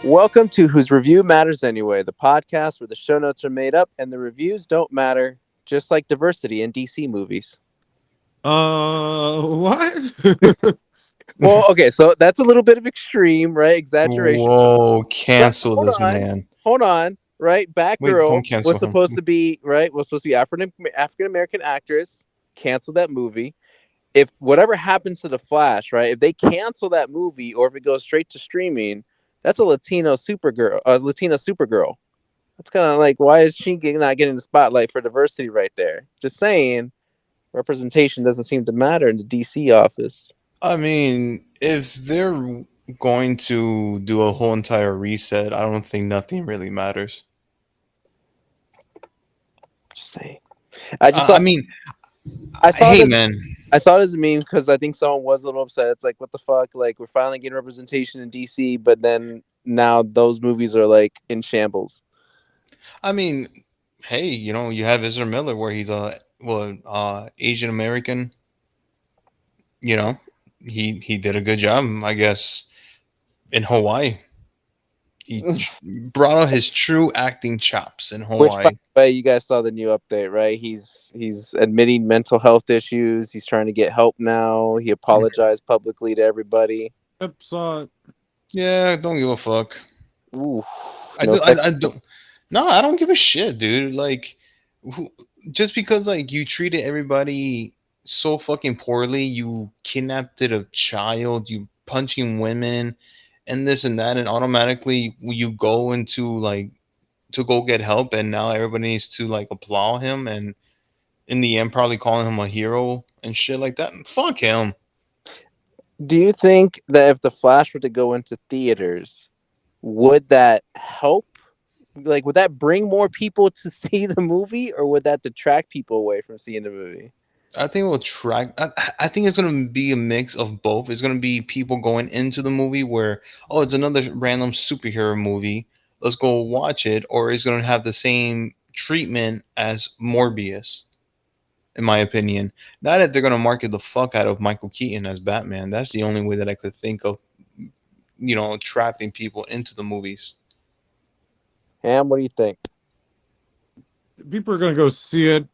Welcome to Whose Review Matters Anyway, the podcast where the show notes are made up and the reviews don't matter, just like diversity in DC movies. What? Well, okay, so that's a little bit of extreme, right? Exaggeration. Whoa, But cancel this man. hold on, right? Wait, Batgirl don't cancel was him. supposed to be right. Was supposed to be African American actress. Cancel that movie. If whatever happens to the Flash, right? If they cancel that movie or if it goes straight to streaming, that's a Latina Supergirl. That's kind of like, why is she not getting the spotlight for diversity right there? Just saying, representation doesn't seem to matter in the DC office. I mean, if they're going to do a whole entire reset, I don't think nothing really matters. Just saying. I just saw. I mean, I saw hey, this. man. I saw it as a meme because I think someone was a little upset. It's like, what the fuck? Like, we're finally getting representation in DC, but then now those movies are like in shambles. I mean, hey, you have Ezra Miller, where he's Asian American. You know, he did a good job, I guess, in Hawaii. He brought out his true acting chops in Which, by Hawaii. the way, you guys saw the new update, right? He's admitting mental health issues. He's trying to get help now. He apologized publicly to everybody. Yep, saw it. Yeah, don't give a fuck. Ooh, I no do. sex- I don't. No, I don't give a shit, dude. Like, who, just because like you treated everybody so fucking poorly, you kidnapped a child, you punching women, and this and that, and automatically you go into like to go get help, and now everybody needs to like applaud him, and in the end, probably calling him a hero and shit like that. Fuck him. Do you think that if the Flash were to go into theaters, would that help? Like, would that bring more people to see the movie, or would that detract people away from seeing the movie? I think we'll track. I think it's gonna be a mix of both. It's gonna be people going into the movie where, oh, it's another random superhero movie. Let's go watch it, or it's gonna have the same treatment as Morbius, in my opinion. Not that they're gonna market the fuck out of Michael Keaton as Batman. That's the only way that I could think of, trapping people into the movies. Ham, what do you think? People are gonna go see it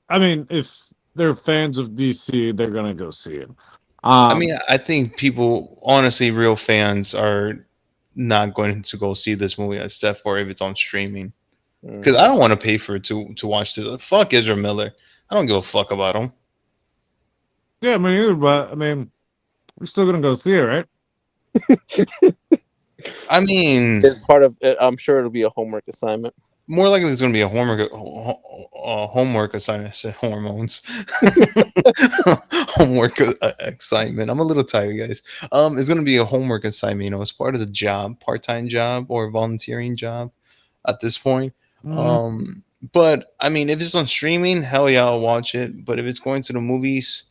I mean, if they're fans of DC, they're gonna go see it. I mean, I think people, honestly, real fans are not going to go see this movie except for if it's on streaming. Because I don't want to pay for it to watch this. Fuck Ezra Miller. I don't give a fuck about him. Yeah, me neither. But I mean, we're still gonna go see it, right? I mean, It's part of it. I'm sure it'll be a homework assignment. more likely it's going to be a homework assignment. I said hormones. Homework assignment. I'm a little tired, guys. It's going to be a homework assignment. It's part of the job, part-time job or volunteering job at this point. But I mean, if it's on streaming, hell yeah, I'll watch it. But if it's going to the movies,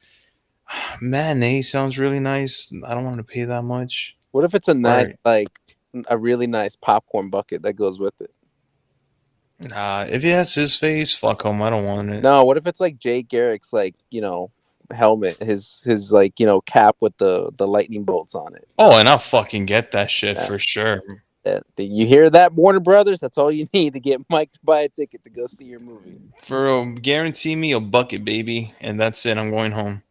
matinee sounds really nice. I don't want to pay that much. What if it's a nice, Right. like a really nice popcorn bucket that goes with it? Nah, if it has his face, fuck him. I don't want it. No, what if it's like Jay Garrick's helmet, his like cap with the lightning bolts on it? Oh, and I'll fucking get that shit Yeah. for sure. You hear that, Warner Brothers? That's all you need to get Mike to buy a ticket to go see your movie. Guarantee me a bucket, baby, and that's it. I'm going home.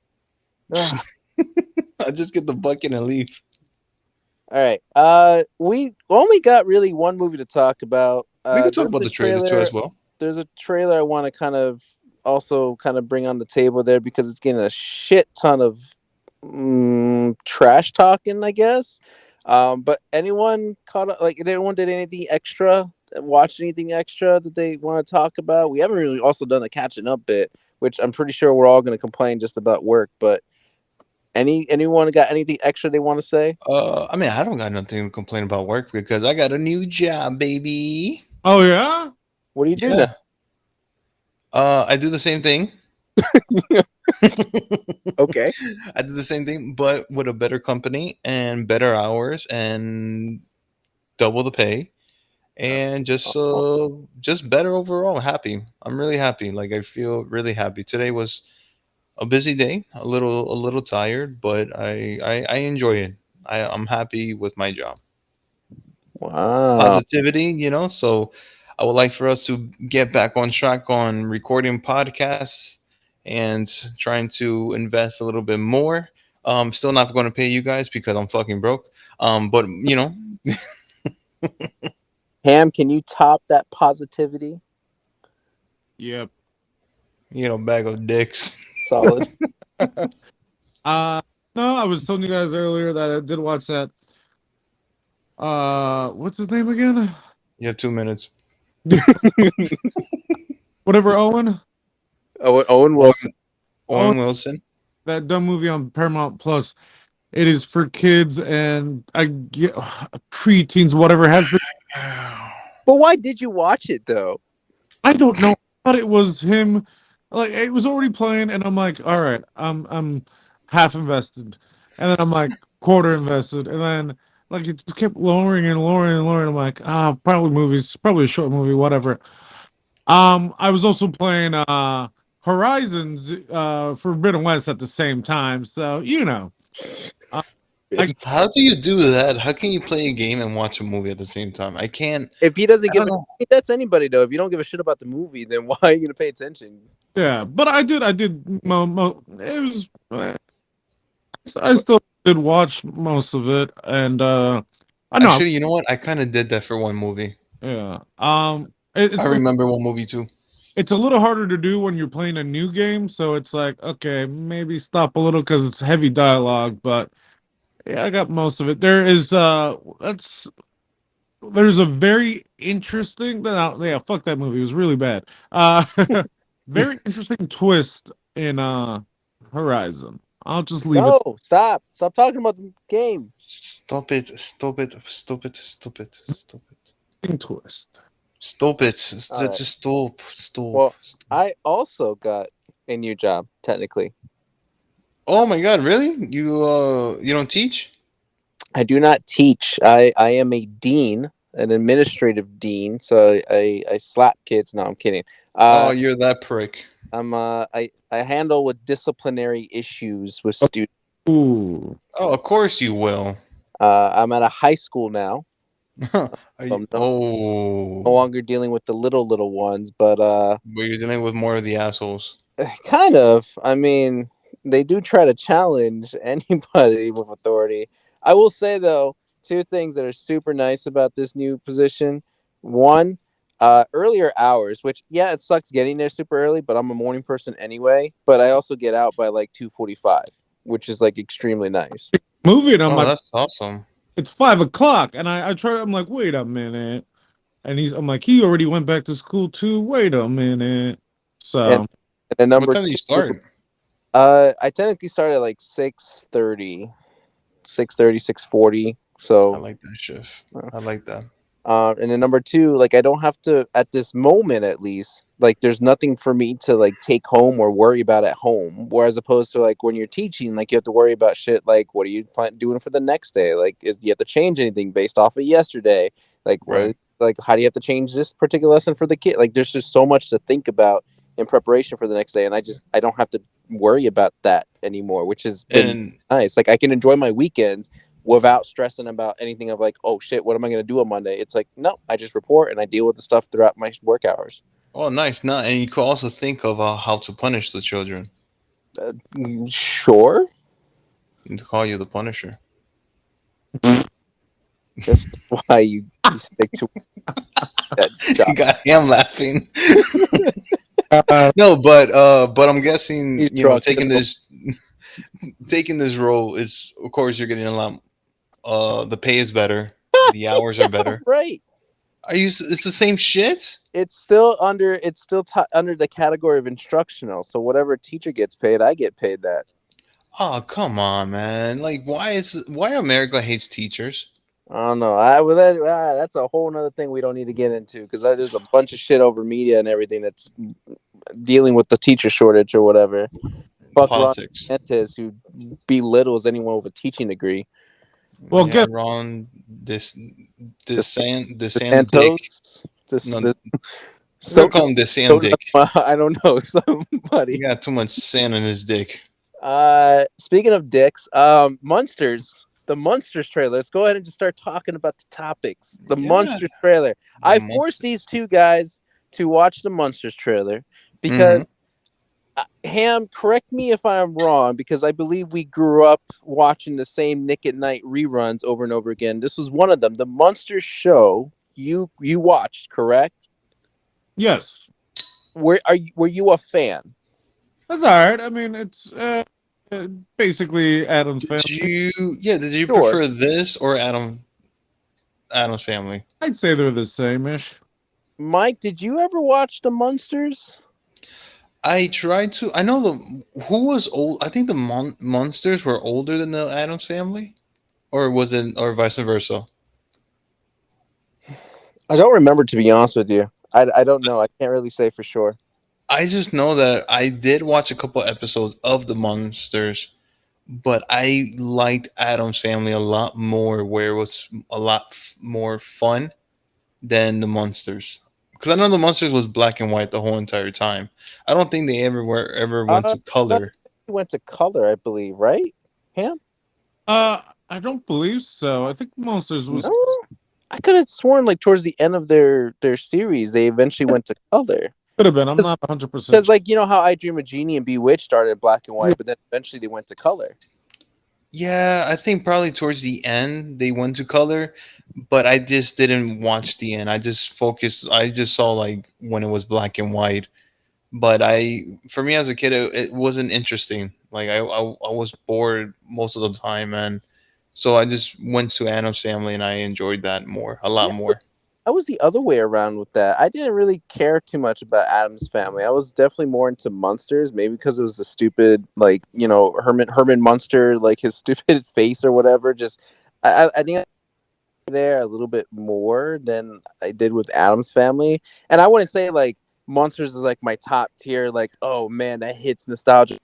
I just get the bucket and leave. All right. We only got really one movie to talk about. We can talk about the trailer too as well. There's a trailer I want to kind of bring on the table there because it's getting a shit ton of trash talking, I guess. But anyone did anything extra? Watched anything extra that they want to talk about? We haven't really also done a catching up bit, which I'm pretty sure we're all going to complain just about work. But anyone got anything extra they want to say? I mean, I don't got nothing to complain about work because I got a new job, baby. Oh yeah. What do you do now? I do the same thing. Okay. I do the same thing, but with a better company and better hours and double the pay, and just better overall. Happy. I'm really happy. Like I feel really happy. Today was a busy day, a little tired, but I enjoy it. I'm happy with my job. Wow. positivity, So I would like for us to get back on track on recording podcasts and trying to invest a little bit more. Still not going to pay you guys because I'm fucking broke. But Ham, can you top that positivity? Yep. bag of dicks. Solid. No, I was telling you guys earlier that I did watch that. What's his name again? You have 2 minutes. Whatever, Owen. Owen Wilson. Owen Wilson. That dumb movie on Paramount Plus. It is for kids and I get preteens, whatever. Has the, But why did you watch it though? I don't know. I thought it was him. Like it was already playing, and I'm like, all right, I'm half invested, and then I'm like quarter invested, and then like it just kept lowering and lowering and lowering. I'm like, probably movies, probably a short movie, whatever. I was also playing Horizons Forbidden West at the same time, so How do you do that? How can you play a game and watch a movie at the same time? I can't. If he doesn't I give don't a know. that's anybody though. If you don't give a shit about the movie, then why are you gonna pay attention? yeah, but I did. It was. I still did watch most of it, and I know. Actually, you know what? I kind of did that for one movie. Yeah. I remember one movie too. It's a little harder to do when you're playing a new game, so it's like, okay, maybe stop a little because it's heavy dialogue, but yeah, I got most of it. There's a very interesting fuck that movie. It was really bad. Very interesting twist in Horizon. I'll just leave it. No, stop talking about the game. Stop it! Stop it! Stop it! Stop it! Stop it! Twist. Stop it! Just All right. stop! Stop! Well, Stop. I also got a new job, technically. Oh my god! Really? You don't teach? I do not teach. I am a dean, an administrative dean. So I slap kids. No, I'm kidding. Oh, you're that prick. I handle with disciplinary issues with students. Ooh. Oh, of course you will. I'm at a high school now. Are you, No longer dealing with the little ones, but but you're dealing with more of the assholes. kind of. I mean, they do try to challenge anybody with authority. I will say though, two things that are super nice about this new position. One, earlier hours, which yeah, it sucks getting there super early, but I'm a morning person anyway. But I also get out by like 2:45, which is like extremely nice. Movie, and I'm like, That's awesome. it's 5 o'clock, and I try. I'm like, wait a minute, and I'm like, he already went back to school too. Wait a minute. So, And then number What time do you start? I technically start at like 6:30, 6:40. So I like that shift. I like that. and then number two, like I don't have to at this moment at least, like there's nothing for me to like take home or worry about at home. Whereas opposed to like when you're teaching, like you have to worry about shit like what are you doing for the next day? Like do you have to change anything based off of yesterday? Like Right. like how do you have to change this particular lesson for the kid? Like there's just so much to think about in preparation for the next day, and I don't have to worry about that anymore, which has been And nice. Like I can enjoy my weekends without stressing about anything of like, oh shit, what am I going to do on Monday? It's like, no, I just report and I deal with the stuff throughout my work hours. oh, nice. No, and you could also think of how to punish the children. Sure. And to call you the Punisher. That's why you stick to that job. You got him laughing. uh, No, but I'm guessing He's drunk. taking this role is, of course, you're getting a lot. The pay is better. The hours are better. Right. It's the same shit. It's still under under the category of instructional. So whatever teacher gets paid, I get paid that. Oh, come on, man! Like, why America hates teachers? I don't know. That's a whole nother thing we don't need to get into because there's a bunch of shit over media and everything that's dealing with the teacher shortage or whatever. Fuck Ron Politics. DeSantis, who belittles anyone with a teaching degree. Well, yeah, guess- Ron DeSantis. DeSantos. No, So We'll call him DeSantis Dick. I don't know. Somebody. He got too much sand in his dick. Speaking of dicks, Munsters, the Monsters trailer. Let's go ahead and just start talking about the topics. The Yeah. Monsters trailer. I forced Monsters. these two guys to watch the Monsters trailer because Ham, correct me if I'm wrong, because I believe we grew up watching the same Nick at Night reruns over and over again. This was one of them. The Monsters show you watched, correct? Yes. Were you a fan? That's all right. I mean, it's basically Adam's Did family. did you Sure. prefer this or Adam's Family? I'd say they're the same-ish. Mike, did you ever watch the Monsters? I tried to. I know who was old. I think the monsters were older than the Adams Family, or was it, or vice versa? I don't remember, to be honest with you. I don't know. I can't really say for sure. I just know that I did watch a couple episodes of the monsters, but I liked Adam's Family a lot more, where it was a lot more fun than the monsters. Because I know the monsters was black and white the whole entire time. I don't think they ever went to color. We went to color, I believe, right? Ham? I don't believe so. I think Monsters was. No, I could have sworn like towards the end of their series, they eventually went to color. Could have been. I'm not 100%. Because like you know how I Dream of Jeannie and Bewitched started in black and white, but then eventually they went to color. Yeah, I think probably towards the end they went to color, but I just didn't watch the end. I just focused. I just saw like when it was black and white. But for me as a kid, it wasn't interesting. Like I was bored most of the time, and so I just went to Adam's Family, and I enjoyed that a lot more. I was the other way around with that. I didn't really care too much about Adam's Family. I was definitely more into Munsters, maybe because it was the stupid, like you know, Herman Munster, like his stupid face or whatever. Just I think there a little bit more than I did with Adam's Family, and I wouldn't say like Monsters is like my top tier. Like, oh man, that hits nostalgia.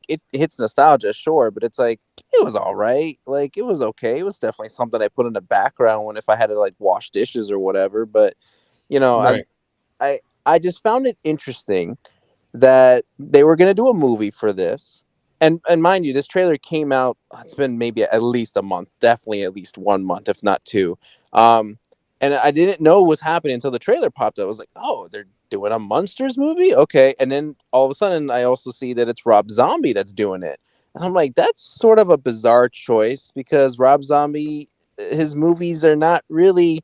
It hits nostalgia, sure, but it's like it was all right. Like it was okay. It was definitely something I put in the background when if I had to like wash dishes or whatever. But you know, Right. I just found it interesting that they were going to do a movie for this. And mind you, this trailer came out. It's been maybe at least a month, definitely at least 1 month, if not two. And I didn't know what was happening until the trailer popped up. I was like, oh, they're doing a Monsters movie, okay. And then all of a sudden, I also see that it's Rob Zombie that's doing it, and I'm like, that's sort of a bizarre choice because Rob Zombie, his movies are not really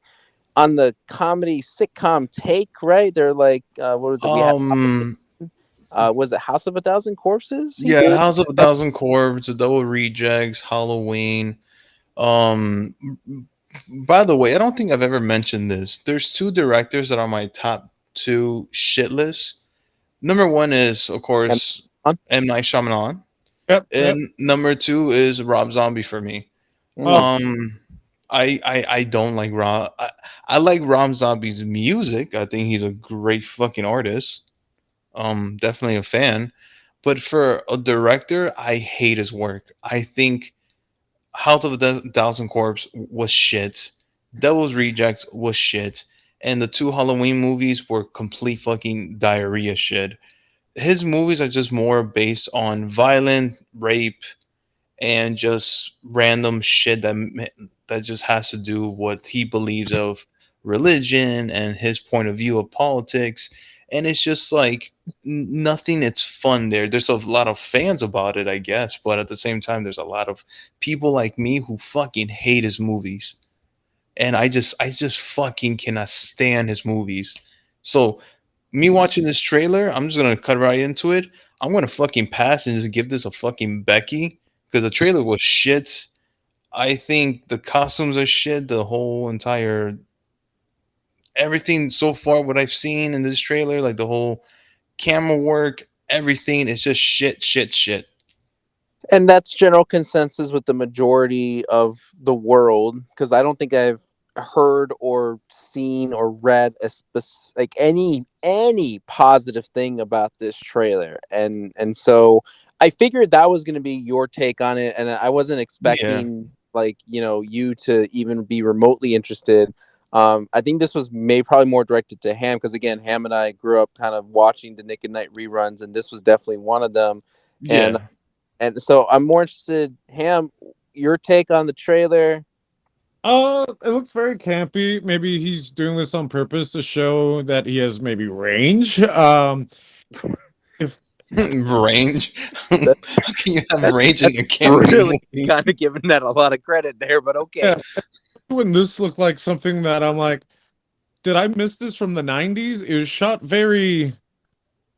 on the comedy sitcom take, right? They're like, what was it? We had was it House of a Thousand Corpses? He Yeah, did? House of a Thousand Corpses, The Double Rejects, Halloween. Um, by the way, I don't think I've ever mentioned this. There's two directors that are my top two shit lists. Number one is, of course, M. Night Shyamalan, Yep. and number two is Rob Zombie for me. Oh. I don't like Rob. I like Rob Zombie's music. I think he's a great fucking artist. Definitely a fan. But for a director, I hate his work. I think House of the Thousand Corpse was shit. Devil's Rejects was shit. And the two Halloween movies were complete fucking diarrhea shit. His movies are just more based on violent rape and just random shit that just has to do with what he believes of religion and his point of view of politics. And it's just like nothing. It's fun there. There's a lot of fans about it, I guess, but at the same time, there's a lot of people like me who fucking hate his movies, and I just fucking cannot stand his movies. So me watching this trailer, I'm just gonna cut right into it. I'm gonna fucking pass and just give this a fucking Becky because the trailer was shit. I think the costumes are shit. The whole entire everything so far, what I've seen in this trailer, like the whole camera work, everything is just shit, shit, shit. And that's general consensus with the majority of the world because I don't think I've heard or seen or read like any positive thing about this trailer, and so I figured that was going to be your take on it, and I wasn't expecting like you know you to even be remotely interested. I think this was probably more directed to Ham because again, Ham and I grew up kind of watching the Nick at Night reruns, and this was definitely one of them. Yeah. And so I'm more interested, Ham. your take on the trailer? It looks very campy. Maybe he's doing this on purpose to show that he has maybe range. If Range. That, How can you have that range in that's a campy really movie? kind of giving that a lot of credit there, but okay. yeah, when this looked like something that I'm like, did I miss this from the 90s? It was shot very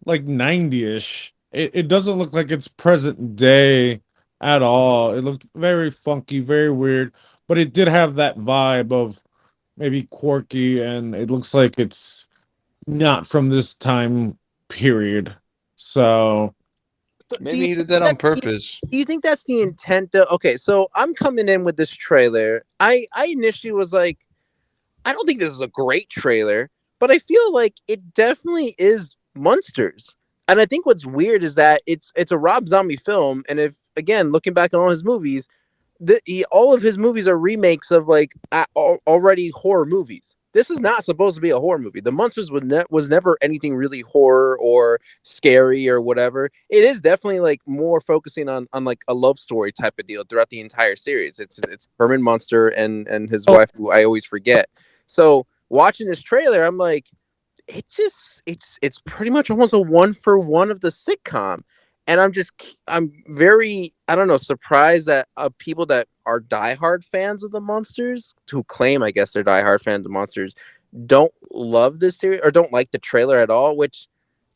like 90-ish. It doesn't look like it's present day at all. It looked very funky, very weird, but it did have that vibe of maybe quirky, and it looks like it's not from this time period. So So do Maybe you he think did that on that purpose. do you think that's the intent of, okay, so I'm coming in with this trailer. I initially was like, I don't think this is a great trailer, but I feel like it definitely is monsters. And I think what's weird is that it's a Rob Zombie film, and if again looking back on all his movies, all of his movies are remakes of like already horror movies. This is not supposed to be a horror movie. The Monsters was never anything really horror or scary or whatever. It is definitely like more focusing on like a love story type of deal throughout the entire series. It's Herman Munster and his wife, who I always forget. So watching this trailer, I'm like, it's pretty much almost a one for one of the sitcom. And I'm very, I don't know, surprised that people that are diehard fans of the Monsters, who claim, I guess, they're diehard fans of Monsters, don't love this series or don't like the trailer at all. Which,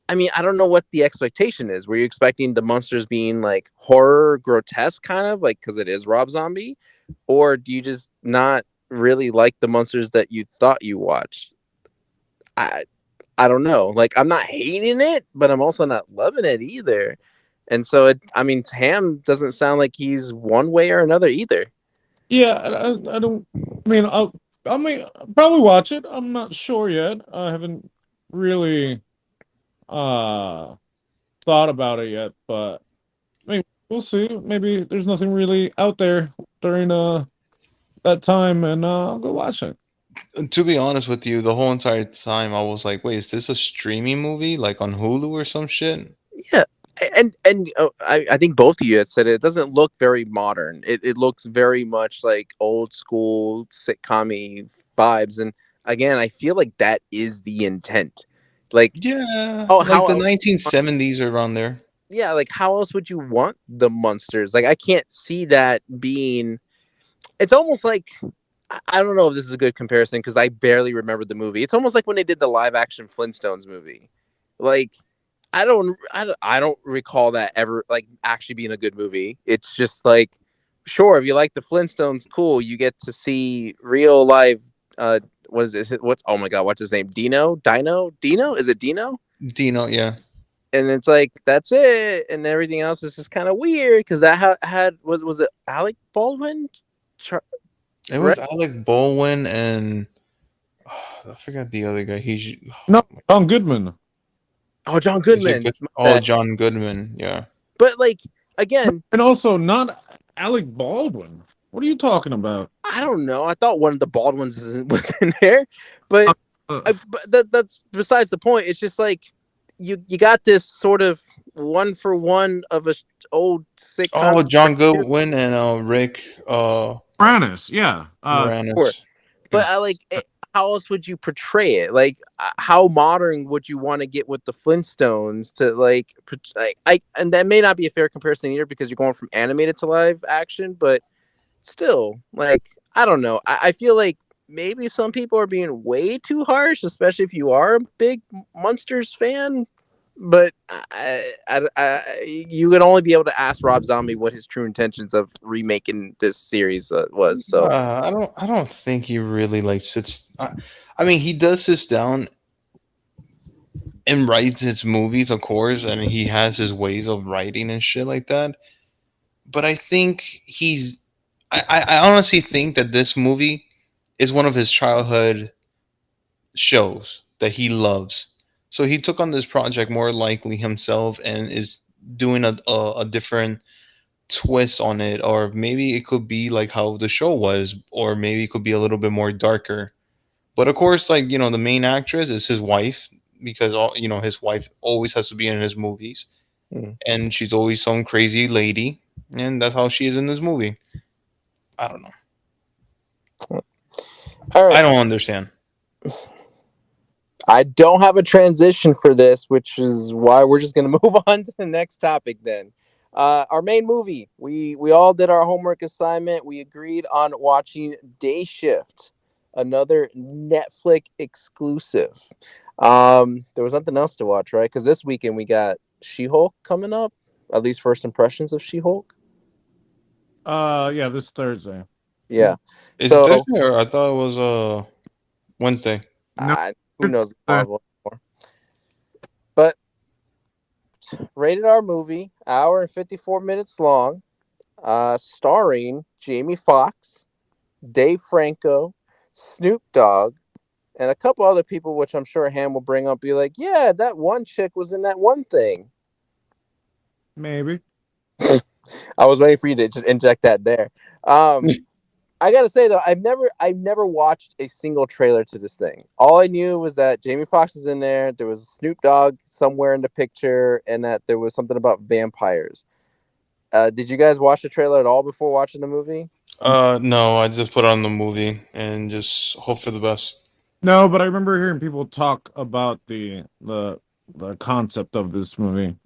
I mean, I don't know what the expectation is. Were you expecting the Monsters being like horror, grotesque, kind of like because it is Rob Zombie, or do you just not really like the Monsters that you thought you watched? I I don't know. Like, I'm not hating it, but I'm also not loving it either. And so I mean, Ham doesn't sound like he's one way or another either. yeah, I don't. I mean, I may probably watch it. I'm not sure yet. I haven't really uh thought about it yet, but I mean, we'll see. Maybe there's nothing really out there during that time, and I'll go watch it. To be honest with you, the whole entire time I was like, wait, is this a streaming movie like on Hulu or some shit? Yeah. And I think both of you had said it. It doesn't look very modern. It looks very much like old school sitcom vibes. And again, I feel like that is the intent. Like, Yeah, oh, like how the else? 1970s around there. Yeah, like how else would you want the monsters? Like, I can't see that being. It's almost like, I don't know if this is a good comparison because I barely remember the movie. It's almost like when they did the live action Flintstones movie. Like, I don't recall that ever like actually being a good movie. It's just like, sure, if you like the Flintstones, cool. You get to see real live. What is it? What's, oh my god? What's his name? Dino? Is it Dino? Dino, yeah. And it's like that's it, and everything else is just kind of weird because that had was it Alec Baldwin? Char- It right? was Alec Baldwin and I forgot the other guy. No, John Goodman, Oh, John is it Goodman. good? My Oh, bad. John Goodman. Yeah. But like again, and also not Alec Baldwin. What are you talking about? I don't know. I thought one of the Baldwins was in there, but but that's besides the point. It's just like you got this sort of one for one of a old sitcom. Oh, John Goodwin and Rick Moranis, yeah. Sure. Moranis. But I like it, how else would you portray it? Like, how modern would you want to get with the Flintstones to like I and that may not be a fair comparison either because you're going from animated to live action, but still, like, I don't know. I feel like maybe some people are being way too harsh, especially if you are a big Monsters fan. But you would only be able to ask Rob Zombie what his true intentions of remaking this series was. So I don't think he really like sits. I mean, he does sit down and writes his movies, of course, and he has his ways of writing and shit like that. But I think I honestly think that this movie is one of his childhood shows that he loves. So he took on this project more likely himself and is doing a different twist on it, or maybe it could be like how the show was, or maybe it could be a little bit more darker. But of course, like the main actress is his wife because his wife always has to be in his movies, mm. and she's always some crazy lady, and that's how she is in this movie. I don't know. All right. I don't understand. I don't have a transition for this, which is why we're just going to move on to the next topic then. Our main movie. We all did our homework assignment. We agreed on watching Day Shift, another Netflix exclusive. There was nothing else to watch, right? Because this weekend we got She-Hulk coming up. At least first impressions of She-Hulk. Yeah, this Thursday. Yeah. Is So it Thursday or I thought it was Wednesday. No. who knows Marvel anymore? But rated R movie, hour and 54 minutes long, starring Jamie Foxx, Dave Franco, Snoop Dogg, and a couple other people, which I'm sure Ham will bring up. Be like, yeah, that one chick was in that one thing. Maybe. I was waiting for you to just inject that there. I gotta say though, I've never watched a single trailer to this thing. All I knew was that Jamie Foxx was in there. There was Snoop Dogg somewhere in the picture, and that there was something about vampires. Did you guys watch the trailer at all before watching the movie? No, I just put on the movie and just hope for the best. No, but I remember hearing people talk about the concept of this movie.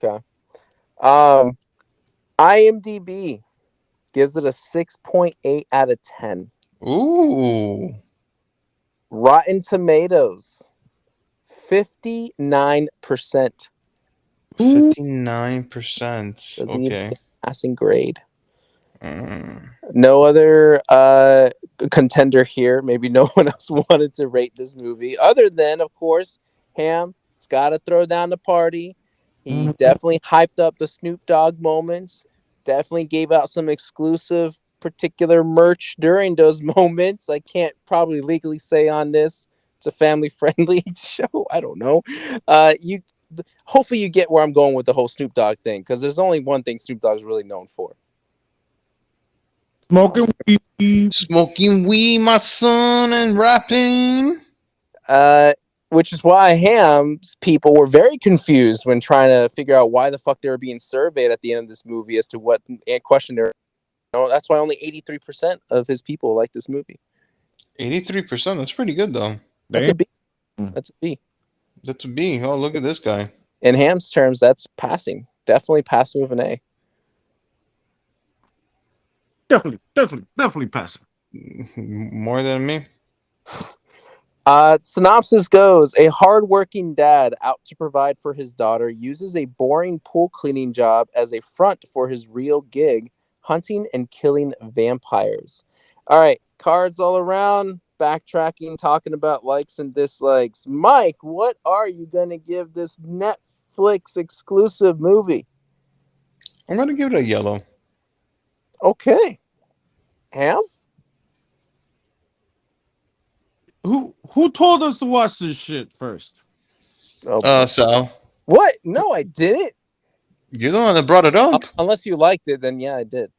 Okay. IMDb gives it a 6.8 out of 10. Ooh. Rotten Tomatoes, 59%. 59%. Doesn't even Okay. get a passing grade. Mm. No other contender here. Maybe no one else wanted to rate this movie other than, of course, Ham. It's got to throw down the party. He definitely hyped up the Snoop Dogg moments. Definitely gave out some exclusive particular merch during those moments. I can't probably legally say on this. It's a family friendly show. I don't know. You hopefully you get where I'm going with the whole Snoop Dogg thing, because there's only one thing Snoop Dogg's really known for. Smoking weed. Smoking weed, my son, and rapping. Which is why Ham's people were very confused when trying to figure out why the fuck they were being surveyed at the end of this movie as to what question they're. That's why only 83% of his people like this movie. 83%. That's pretty good, though. That's a B. That's a B. That's a B. Oh, look at this guy. In Ham's terms, that's passing. Definitely passing with an A. Definitely passing. More than me. Synopsis goes: a hardworking dad out to provide for his daughter uses a boring pool cleaning job as a front for his real gig, hunting and killing vampires. All right, cards all around, backtracking, talking about likes and dislikes. Mike, what are you going to give this Netflix exclusive movie? I'm going to give it a yellow. Okay. Ham? Who told us to watch this shit first? Oh, Sal. what? No, I didn't. You're the one that brought it up. Unless you liked it, then yeah, I did.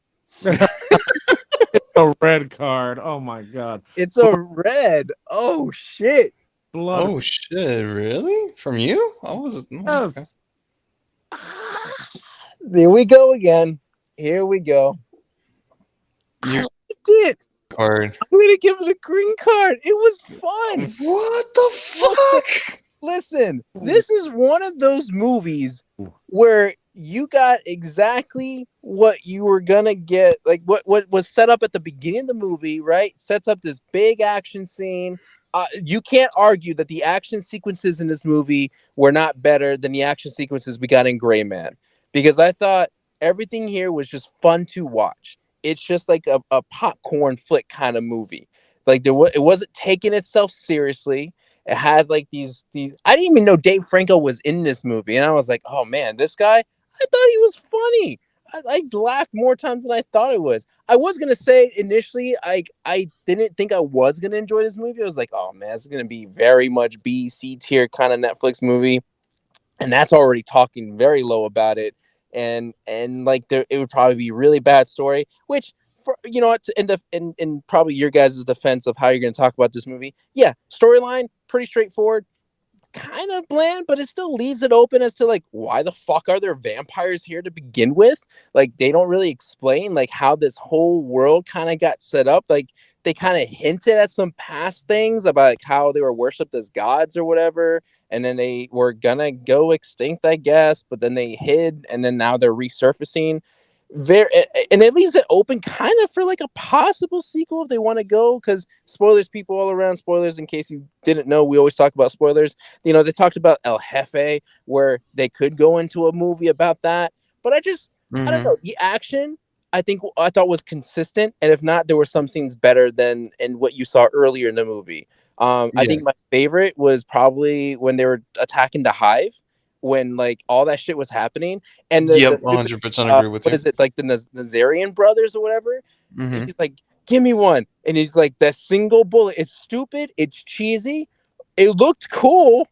A red card. Oh my god. It's a red. Oh shit. Blood. Oh shit! Really? From you? I was. Yes. Here we go again. Here we go. You I liked it. card. I'm gonna give it a green card. It was fun. What the fuck? Listen, this is one of those movies where you got exactly what you were gonna get, like what was set up at the beginning of the movie, right? Sets up this big action scene. You can't argue that the action sequences in this movie were not better than the action sequences we got in Gray Man, because I thought everything here was just fun to watch. It's just like a popcorn flick kind of movie. Like it wasn't taking itself seriously. It had like these. I didn't even know Dave Franco was in this movie, and I was like, oh man, this guy. I thought he was funny. I laughed more times than I thought it was. I was gonna say initially, I didn't think I was gonna enjoy this movie. I was like, oh man, this is gonna be very much B, C tier kind of Netflix movie, and that's already talking very low about it. And like it would probably be really bad story, which for to end up in probably your guys' defense of how you're gonna talk about this movie. Yeah, storyline pretty straightforward. kind of bland, but it still leaves it open as to like why the fuck are there vampires here to begin with? Like they don't really explain like how this whole world kind of got set up. Like they kind of hinted at some past things about like how they were worshipped as gods or whatever, and then they were gonna go extinct, I guess, but then they hid, and then now they're resurfacing. Very, and it leaves it open kind of for like a possible sequel if they want to go, because spoilers, people all around, spoilers in case you didn't know, we always talk about spoilers. You know, they talked about El Jefe, where they could go into a movie about that, but I don't Mm-hmm. know, the action I thought was consistent, and if not, there were some scenes better than in what you saw earlier in the movie. I Yeah. think my favorite was probably when they were attacking the hive, when like all that shit was happening, and the Yep. stupid 100% agree with what you. is it, like the Nazarian brothers or whatever? Mm-hmm. He's like, give me one, and he's like, that single bullet. It's stupid. It's cheesy. It looked cool,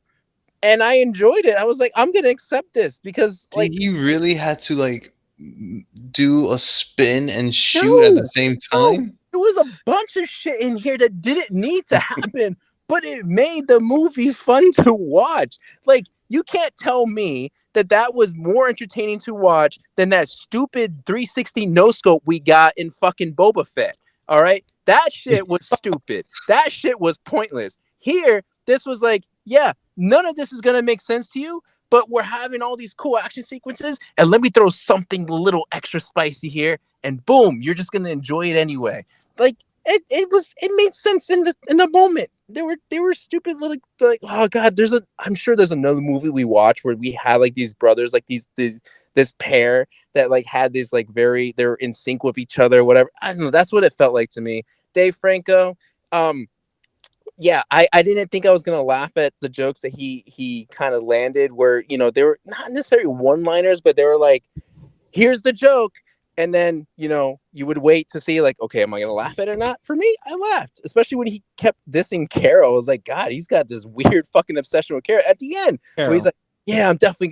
and I enjoyed it. I was like, I'm gonna accept this because, like, He really had to like do a spin and shoot at the no, same no, time. there was a bunch of shit in here that didn't need to happen, but it made the movie fun to watch. Like, you can't tell me that that was more entertaining to watch than that stupid 360 no scope we got in fucking Boba Fett. All right, that shit was stupid. That shit was pointless. Here, this was like, yeah, none of this is gonna make sense to you, but we're having all these cool action sequences, and let me throw something a little extra spicy here, and boom, you're just gonna enjoy it anyway. Like it made sense in the moment. They were stupid little, like, oh god, I'm sure there's another movie we watch where we had like these brothers, like these this pair that like had these like they're in sync with each other, whatever. I don't know. That's what it felt like to me. Dave Franco, um, yeah, I didn't think I was gonna laugh at the jokes that he kind of landed, where they were not necessarily one liners, but they were like, here's the joke, and then you would wait to see like, okay, am I gonna laugh at it or not? For me, I laughed, especially when he kept dissing Carol. I was like, God, he's got this weird fucking obsession with Carol at the end, where he's Carol. like, yeah, I'm definitely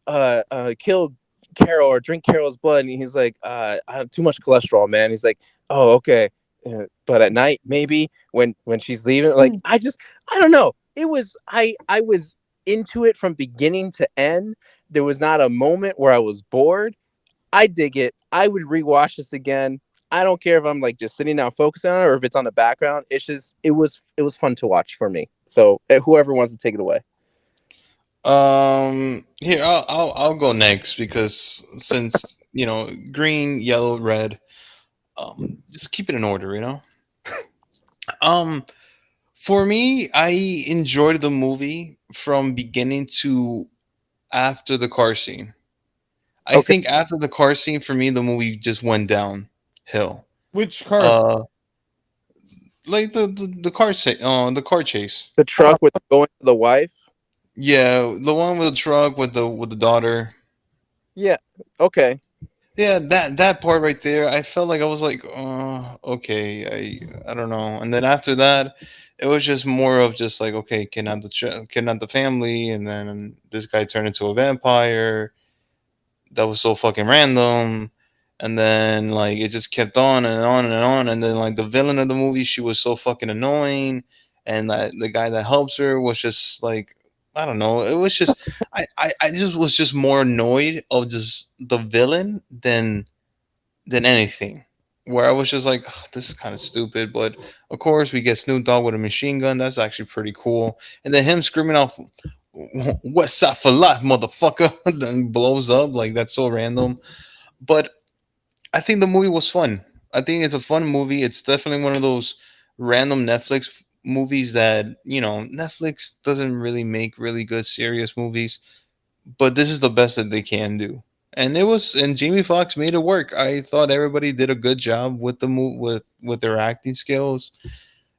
gonna kill Carol or drink Carol's blood, and he's like, I have too much cholesterol, man. He's like, oh, okay. But at night, maybe when she's leaving, like, I don't know. I was into it from beginning to end. There was not a moment where I was bored. I dig it. I would rewatch this again. I don't care if I'm like just sitting down focusing on it or if it's on the background. It's just it was fun to watch for me. So whoever wants to take it away. Here I'll go next because since green, yellow, red, just keep it in order, Um, for me, I enjoyed the movie from beginning to after the car scene. I Okay. think after the car scene, for me, the movie just went downhill. Which cars? Uh, like the car chase. The truck with going to the wife. Yeah, the one with the truck with the daughter. Yeah. Okay. Yeah, that part right there, I felt like I was like, okay, I don't know. And then after that, it was just more of just like, okay, kidnap the family, and then this guy turned into a vampire. That was so fucking random. And then like it just kept on and on and on. And then like the villain of the movie, she was so fucking annoying, and that the guy that helps her was just like, I don't know. It was just I just was just more annoyed of just the villain than anything. Where I was just like, "Ugh, this is kind of stupid," but of course we get Snoop Dogg with a machine gun. That's actually pretty cool. And then him screaming out, "What's up for life, motherfucker?" then blows up like that's so random. But I think the movie was fun. I think it's a fun movie. It's definitely one of those random Netflix movies that Netflix doesn't really make really good serious movies, but this is the best that they can do. And Jamie Foxx made it work. I thought everybody did a good job with the with their acting skills.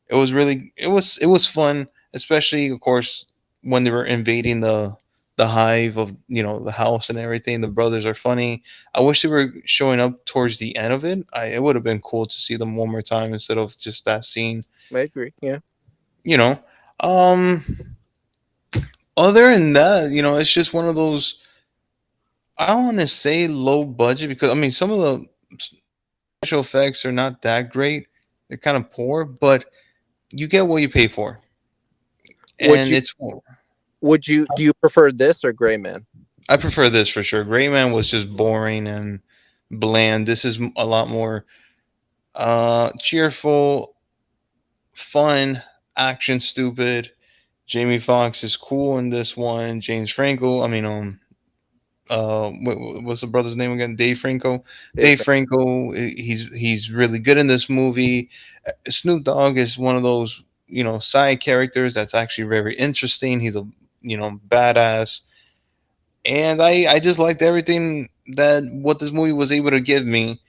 It was fun, especially of course when they were invading the hive of the house and everything. The brothers are funny. I wish they were showing up towards the end of it. It would have been cool to see them one more time instead of just that scene. I agree. Yeah. You know. Um Other than that, it's just one of those, I don't want to say low budget because I mean some of the special effects are not that great. They're kind of poor, but you get what you pay for, Would and you it's Do you prefer this or Gray Man? I prefer this for sure. Gray Man was just boring and bland. This is a lot more cheerful, fun, action, stupid. Jamie Foxx is cool in this one. James Franco, I mean, what's the brother's name again? Dave Franco. Dave Franco, he's really good in this movie. Snoop Dogg is one of those side characters that's actually very interesting. He's a badass, and I just liked everything that what this movie was able to give me.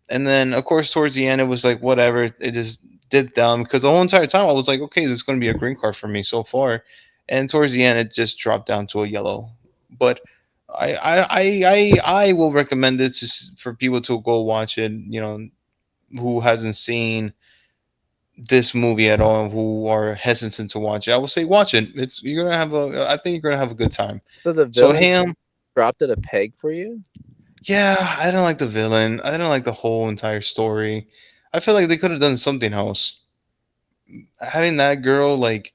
And then of course towards the end it was like whatever, it just dipped down because the whole entire time I was like, okay, this is going to be a green card for me so far, and towards the end it just dropped down to a yellow. But I will recommend it for people to go watch it. Who hasn't seen this movie at all, who are hesitant to watch it, I will say watch it. You're gonna have I think you're gonna have a good time. So the So villain Ham, dropped it a peg for you? yeah, I don't like the villain. I don't like the whole entire story. I feel like they could have done something else. Having that girl like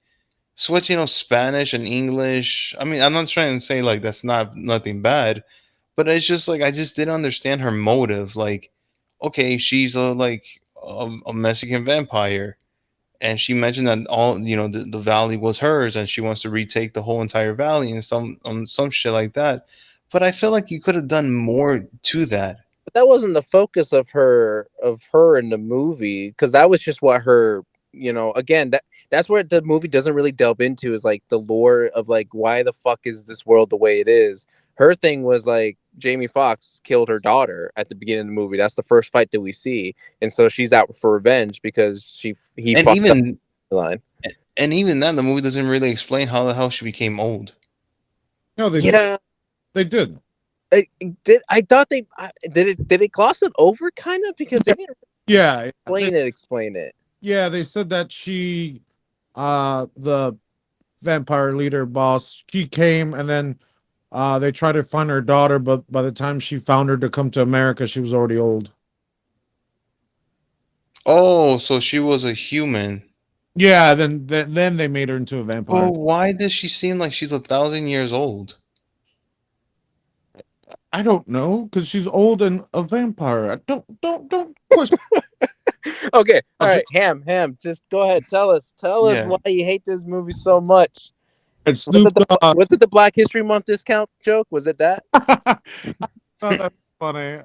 switching of Spanish and English. I mean, I'm not trying to say like that's not nothing bad, but it's just like I just didn't understand her motive. Like, okay, she's a Mexican vampire, and she mentioned that all the valley was hers, and she wants to retake the whole entire valley and some shit like that. But I feel like you could have done more to that. But that wasn't the focus of her in the movie, because that was just what her, again, that's where the movie doesn't really delve into, is like the lore of like why the fuck is this world the way it is. Her thing was like Jamie Foxx killed her daughter at the beginning of the movie. That's the first fight that we see, and so she's out for revenge because he And fucked up even the line. and even then, the movie doesn't really explain how the hell she became old. No, Yeah, they did. I thought did it gloss it over kind of, because they didn't Yeah, explain it. yeah. They said that she, the vampire leader boss, she came and then they tried to find her daughter, but by the time she found her to come to America, she was already old. Oh, so she was a human. Yeah, then they made her into a vampire. Oh, why does she seem like she's 1,000 years old? I don't know, because she's old and a vampire. Don't question. Okay, all right, Ham, just go ahead. Tell us Yeah. why you hate this movie so much. And Snoop Dogg. Was it the Black History Month discount joke? Was it that? Oh, that's funny.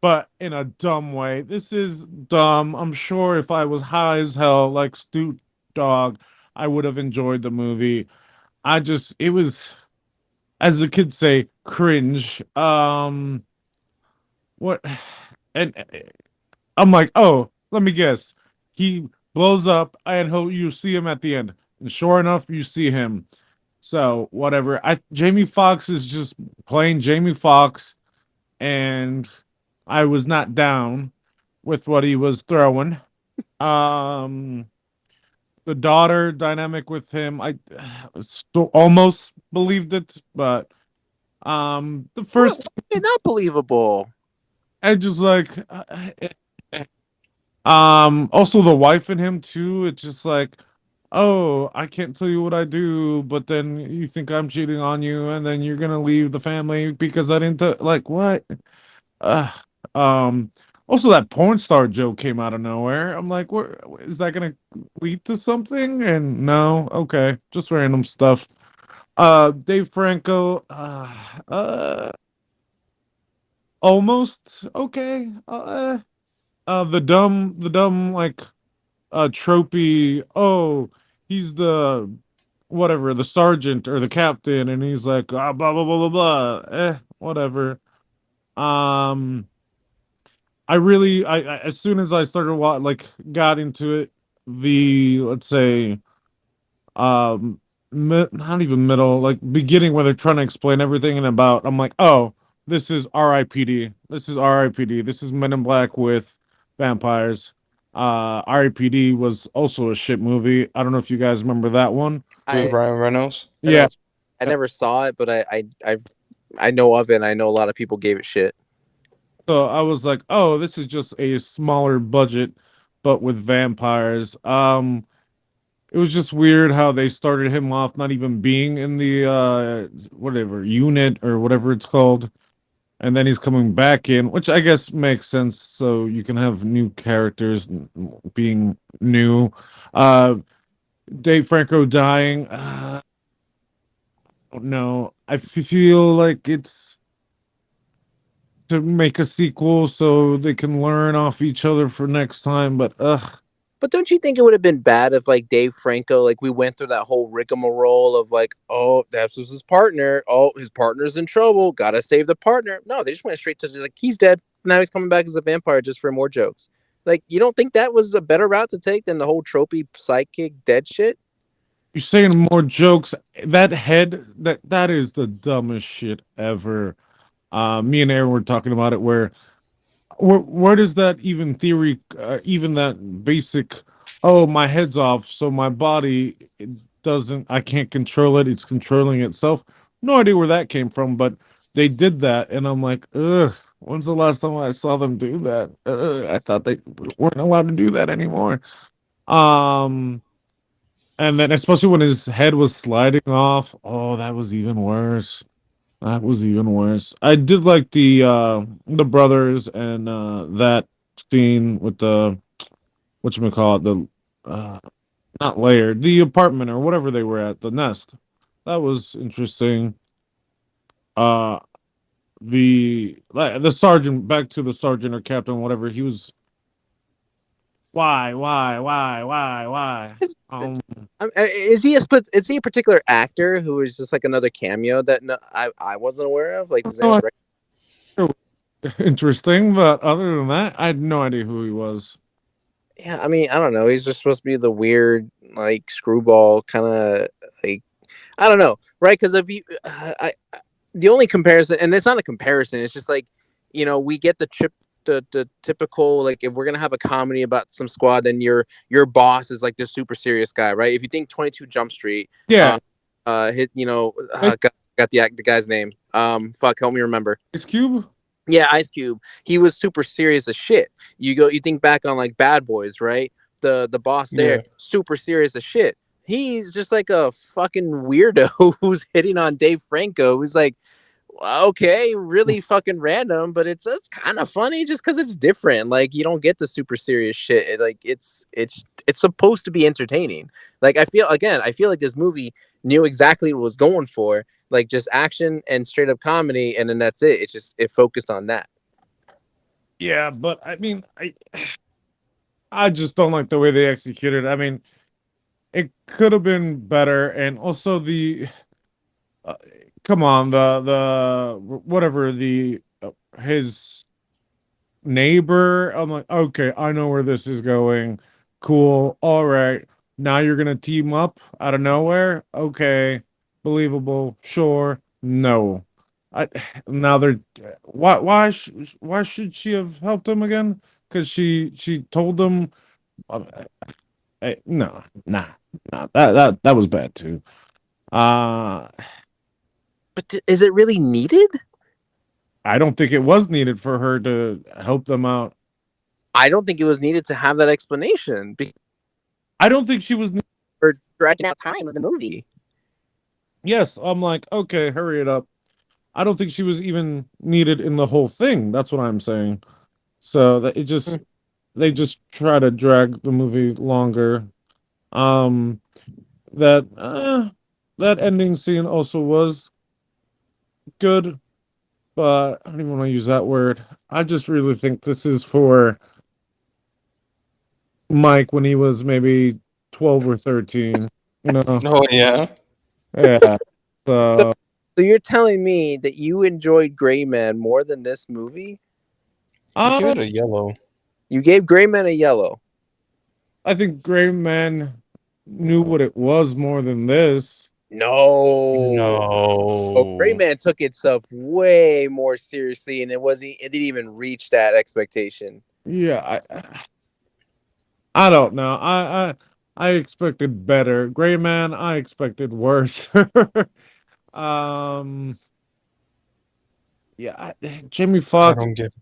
But in a dumb way. This is dumb. I'm sure if I was high as hell like Snoop Dogg, I would have enjoyed the movie. It was, as the kids say, cringe. What? And I'm like, oh, let me guess. He blows up, and you see him at the end, and sure enough, you see him. So whatever. Jamie Foxx is just playing Jamie Foxx, and I was not down with what he was throwing. Um, the daughter dynamic with him, I still almost believed it, but the first, Not believable. I just like, also the wife in him too. It's just like, oh, I can't tell you what I do, but then you think I'm cheating on you, and then you're gonna leave the family because I didn't like what? Uh, um, Also that porn star joke came out of nowhere. I'm like, what is that gonna lead to something? And no, okay, just random stuff. Dave Franco, almost okay. The dumb like tropey. Oh, he's the whatever, the sergeant or the captain, and he's like blah blah blah blah blah. Whatever. Um, I really, as soon as I started got into it, the let's say, not even middle, like beginning where they're trying to explain everything and about, I'm like, oh, this is R.I.P.D. This is R.I.P.D. This is Men in Black with vampires. R.I.P.D. was also a shit movie. I don't know if you guys remember that one. With Ryan Reynolds. Yeah, I never saw it, but I know of it, and I know a lot of people gave it shit. so I was like, oh, this is just a smaller budget, but with vampires. it was just weird how they started him off not even being in the whatever unit or whatever it's called, and then he's coming back in, which I guess makes sense. So you can have new characters being new. Uh, Dave Franco dying. Don't know. I feel like it's to make a sequel so they can learn off each other for next time. But But don't you think it would have been bad if like Dave Franco, like we went through that whole rigmarole of like, oh, that was his partner. Oh, his partner's in trouble. Gotta save the partner. No, they just went straight to just like he's dead. Now he's coming back as a vampire just for more jokes. Like, you don't think that was a better route to take than the whole tropey sidekick dead shit? you're saying more jokes. That head, that is the dumbest shit ever. Me and Aaron were talking about it. Where does that even theory, even that basic? Oh, my head's off, so my body it doesn't. I can't control it. It's controlling itself. No idea where that came from, but they did that, and I'm like, ugh. When's the last time I saw them do that? Ugh, I thought they weren't allowed to do that anymore. Um, and then especially when his head was sliding off. Oh, that was even worse. That was even worse. I did like the brothers and that scene with the whatchamacallit, the not layered, the apartment or whatever they were at, the nest. That was interesting. Uh the sergeant, back to the sergeant or captain, whatever, he was why? Is he is he a particular actor who is just like another cameo that I wasn't aware of? Like, does No, anyone interesting, but other than that, I had no idea who he was. yeah, I mean, I don't know. He's just supposed to be the weird, like screwball kind of like I don't know, right? Because if you, the only comparison, and it's not a comparison, it's just like we get the typical like if we're gonna have a comedy about some squad, then your boss is like the super serious guy, right? If you think 22 Jump Street, Yeah, hit got the guy's name, fuck, help me remember. Ice Cube. Yeah, Ice Cube. He was super serious as shit. You think back on like Bad Boys, right? The boss there, Yeah. super serious as shit. He's just like a fucking weirdo who's hitting on Dave Franco. Who's like, okay, really fucking random, but it's kind of funny just because it's different. Like you don't get the super serious shit. Like it's supposed to be entertaining. Like I feel like this movie knew exactly what it was going for, like just action and straight up comedy, and then that's it. It focused on that. Yeah, but I mean, I just don't like the way they executed. I mean, it could have been better, and also uh, come on, the whatever his neighbor. I'm like, okay, I know where this is going. Cool. All right. Now you're gonna team up out of nowhere. Okay, believable. Sure. No. I now they're why should she have helped him again? Because she told them. uh, no, nah. That was bad too. Uh But is it really needed? I don't think it was needed for her to help them out. I don't think it was needed to have that explanation I don't think she was. for dragging out time of the movie. Yes, I'm like, okay, hurry it up. I don't think she was even needed in the whole thing. That's what I'm saying. So that it just they just try to drag the movie longer. Um, that that ending scene also was good, but I don't even want to use that word. I just really think this is for Mike when he was maybe 12 or 13. You know, Oh yeah. yeah. So So you're telling me that you enjoyed Gray Man more than this movie? I give uh, it a yellow. You gave Gray Man a yellow. I think Gray Man knew what it was more than this. No. Oh, Gray No. Man took itself way more seriously, and it didn't even reach that expectation. Yeah, I don't know. I expected better. Gray Man, I expected worse. um, yeah, Jamie I Foxx. don't get.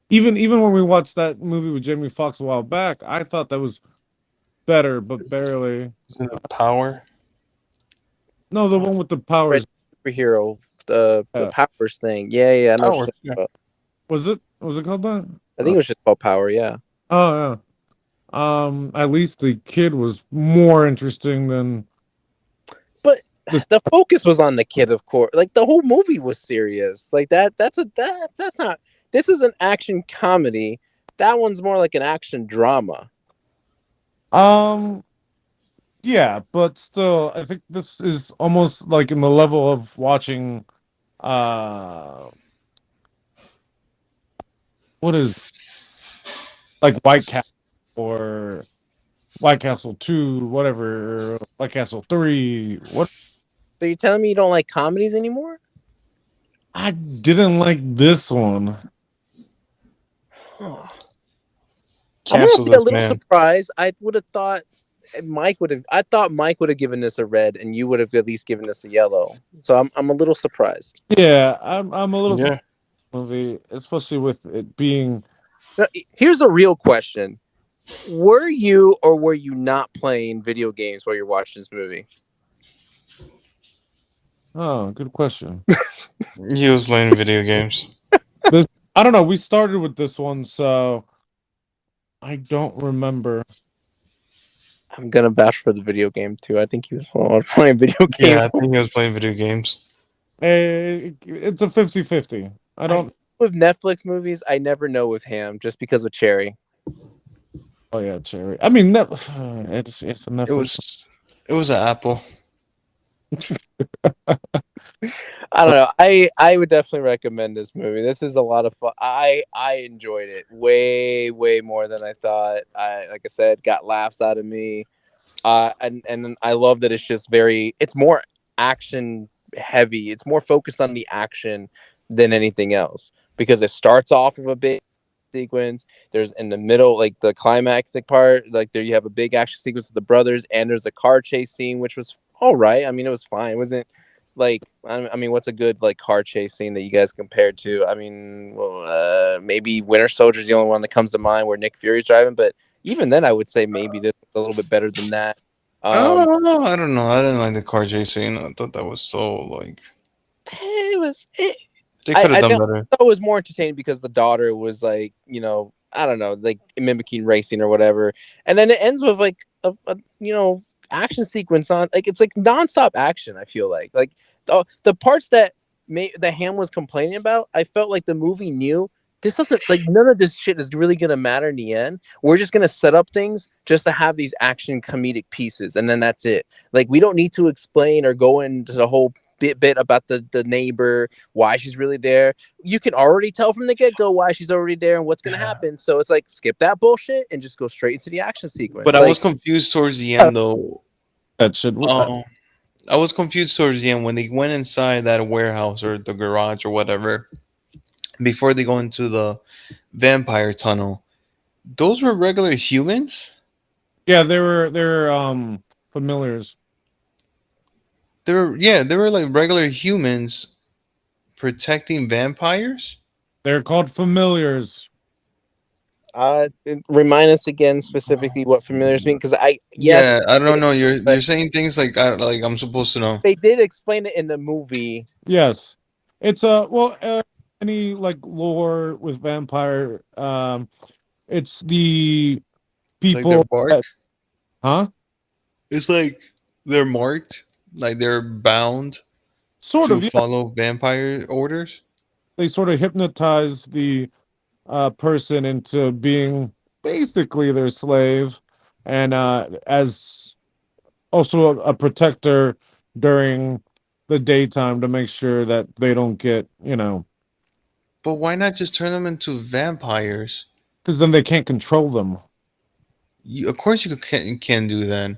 Even when we watched that movie with Jamie Foxx a while back, I thought that was better, but barely. Isn't it Power? No, the one with the powers. Superhero, the Yeah. powers thing. Yeah, I know what Power. you're talking Yeah. about. Was it called that? I think it was just called Power. Yeah. Oh yeah. At least the kid was more interesting than But This- the focus was on the kid, of course. Like the whole movie was serious. Like that's not. This is an action comedy. That one's more like an action drama. yeah, but still I think this is almost like in the level of watching what is like White Castle or White Castle 2, whatever, White Castle 3. What So you're telling me you don't like comedies anymore? I didn't like this one. I'm Cancel honestly a this little man. surprised. I would have thought I thought Mike would have given this a red, and you would have at least given this a yellow. So I'm a little surprised. Yeah, I'm a little Yeah. movie, especially with it being Now, here's the real question: were you or were you not playing video games while you're watching this movie? oh, good question. He was playing video games. I don't know. We started with this one, so I don't remember. I'm gonna bash for the video game too. I think he was playing video games. Yeah, I think he was playing video games. It's a 50-50. I don't. With Netflix movies, I never know with him just because of Cherry. Oh yeah, Cherry. I mean, it's a Netflix. It was an Apple. I don't know. I would definitely recommend this movie. This is a lot of fun. I enjoyed it way more than I thought. Like I said, got laughs out of me. And I love that it's more action heavy. It's more focused on the action than anything else because it starts off with a big sequence. There's in the middle, like the climactic part, like there you have a big action sequence with the brothers, and there's a car chase scene, which was all right. I mean, it was fine. It wasn't like I mean, what's a good like car chase scene that you guys compared to? I mean, well, maybe Winter Soldier's the only one that comes to mind where Nick Fury's driving, but even then, I would say maybe this is a little bit better than that. Oh, I don't know. I didn't like the car chase scene. I thought that was so like they could have done better. I thought it was more entertaining because the daughter was like, I don't know, like mimicking racing or whatever, and then it ends with like a action sequence on like it's like nonstop action. I feel like the parts that Ham was complaining about, I felt like the movie knew this doesn't like none of this shit is really gonna matter in the end. We're just gonna set up things just to have these action comedic pieces, and then that's it. Like we don't need to explain or go into the whole bit about the neighbor, why she's really there. You can already tell from the get-go why she's already there and what's gonna happen. So it's like skip that bullshit and just go straight into the action sequence. But like, I was confused towards the end though. That should. I was confused towards the end when they went inside that warehouse or the garage or whatever before they go into the vampire tunnel. Those were regular humans? Yeah, they were familiars. They were like regular humans protecting vampires. They're called familiars. Remind us again specifically what familiars mean, because I don't know. You're saying things like I'm supposed to know. They did explain it in the movie. Yes, it's any like lore with vampire. It's the Like people. they're marked. Huh? It's like they're marked, like they're bound Sort to of. Yeah. follow vampire orders. They sort of hypnotize the person into being basically their slave, and as also a protector during the daytime to make sure that they don't get But why not just turn them into vampires? because then they can't control them. Of course you can do that.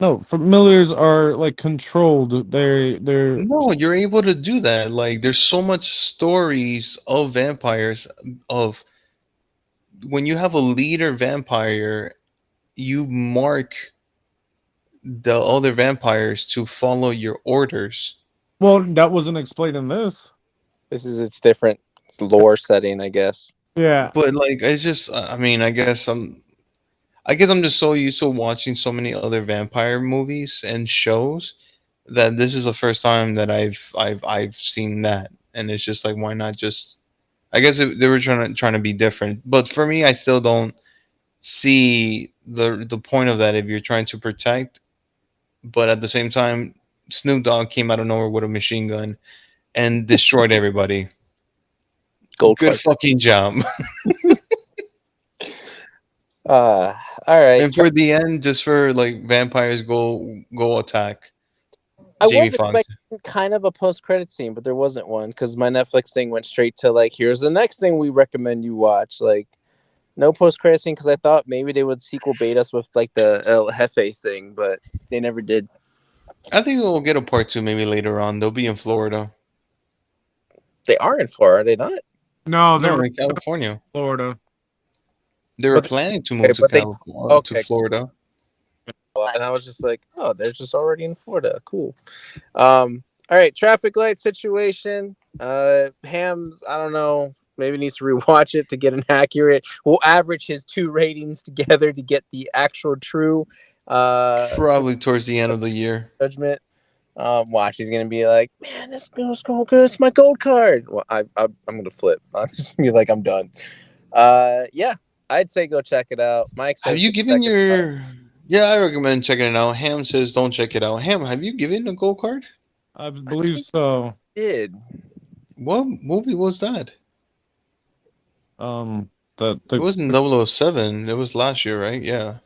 No, familiars are like controlled. They're No, you're able to do that. Like there's so much stories of vampires of when you have a leader vampire, you mark the other vampires to follow your orders. well, that wasn't explained in this. It's different. It's lore setting, I guess. Yeah, But like it's just I mean, I guess I guess I'm just so used to watching so many other vampire movies and shows that this is the first time that I've seen that, and it's just like, why not just? I guess they were trying to be different, but for me, I still don't see the point of that if you're trying to protect, but at the same time, Snoop Dogg came out of nowhere with a machine gun and destroyed everybody. Gold Good card. fucking job. All right. And for the end, just for like vampires go attack I Jamie was Foxx. expecting kind of a post-credit scene, but there wasn't one because my Netflix thing went straight to like, here's the next thing we recommend you watch. Like, no post-credit scene because I thought maybe they would sequel bait us with like the El Jefe thing, but they never did. I think we'll get a part 2 maybe later on. They'll be in Florida. They are in Florida, are they not? No, they No, were in California. in Florida. They were But- planning to move okay, to but they- California okay. to Florida. And I was just like, oh, they're just already in Florida. Cool. All right, traffic light situation. Hams, I don't know. Maybe needs to rewatch it to get an accurate. We'll average his 2 ratings together to get the actual true Probably towards the end of the year. judgment. Watch, he's gonna be like, man, this girl's so good. It's my gold card. Well, I'm gonna flip. I'm just gonna be like, I'm done. Yeah, I'd say go check it out. Mike says, Have you go given check it out. your? Yeah, I recommend checking it out. Ham says don't check it out. Ham, have you given a gold card? I believe so. Did What movie was that? The It wasn't 007. It was last year, right? Yeah.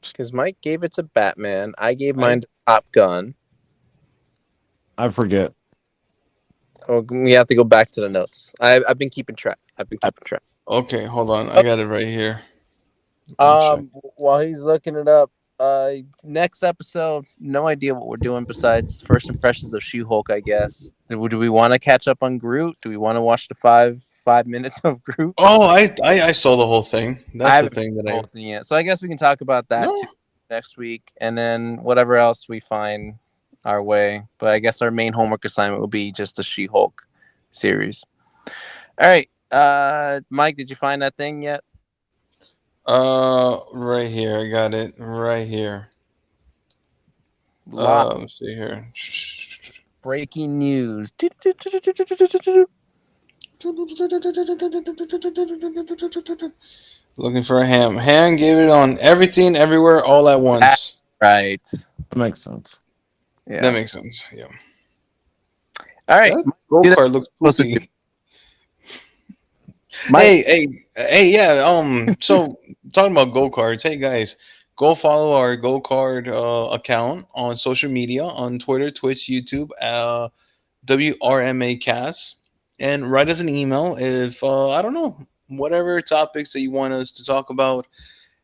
because Mike gave it to Batman. I gave mine to Top Gun. I forget. Oh, we have to go back to the notes. I've been keeping track. Okay, hold on. I got it right here. While he's looking it up, next episode, no idea what we're doing besides first impressions of She-Hulk, I guess. Do we want to catch up on Groot? Do we want to watch the five minutes of Groot? Oh, I saw the whole thing. I That's the haven't thing that the I. whole thing yet. So I guess we can talk about that No. too next week, and then whatever else we find our way. But I guess our main homework assignment will be just the She-Hulk series. All right, Mike, did you find that thing yet? Right here. I got it right here. Let's see here. Breaking news. Looking for a ham. Ham gave it on everything, everywhere, all at once. Right. That makes sense. Yeah. That makes sense. Yeah. All right. That gold Do that. card looks Supposed to spooky. Mike, Hey, yeah. So talking about gold cards, hey guys, go follow our gold card account on social media on Twitter, Twitch, YouTube, WRMA Cast, and write us an email if I don't know, whatever topics that you want us to talk about.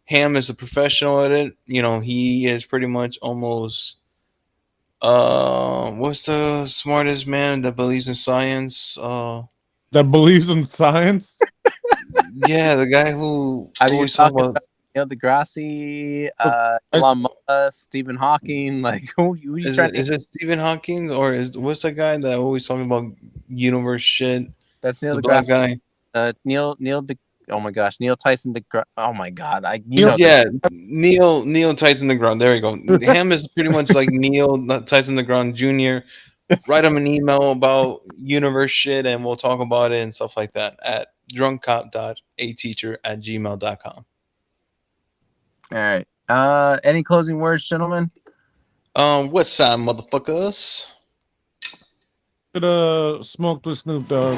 Ham is a professional at it. You know, he is pretty much almost what's the smartest man that believes in science? That believes in science. Yeah, the guy who Are you always talk talking about Neil deGrasse, I- Elon Musk, Stephen Hawking? Like, who you trying to? is it Stephen Hawking or what's the guy that always talking about universe shit? That's Neil The black deGrasse. guy. Oh my gosh, Neil Tyson deGrasse. Oh my god, Neil Tyson DeGrasse. There we go. Him is pretty much like Neil Tyson DeGrasse Jr. Write him an email about universe shit and we'll talk about it and stuff like that at drunkcop.ateacher@gmail.com. All right. Any closing words, gentlemen? What's up, motherfuckers? Could smoked with Snoop Dogg.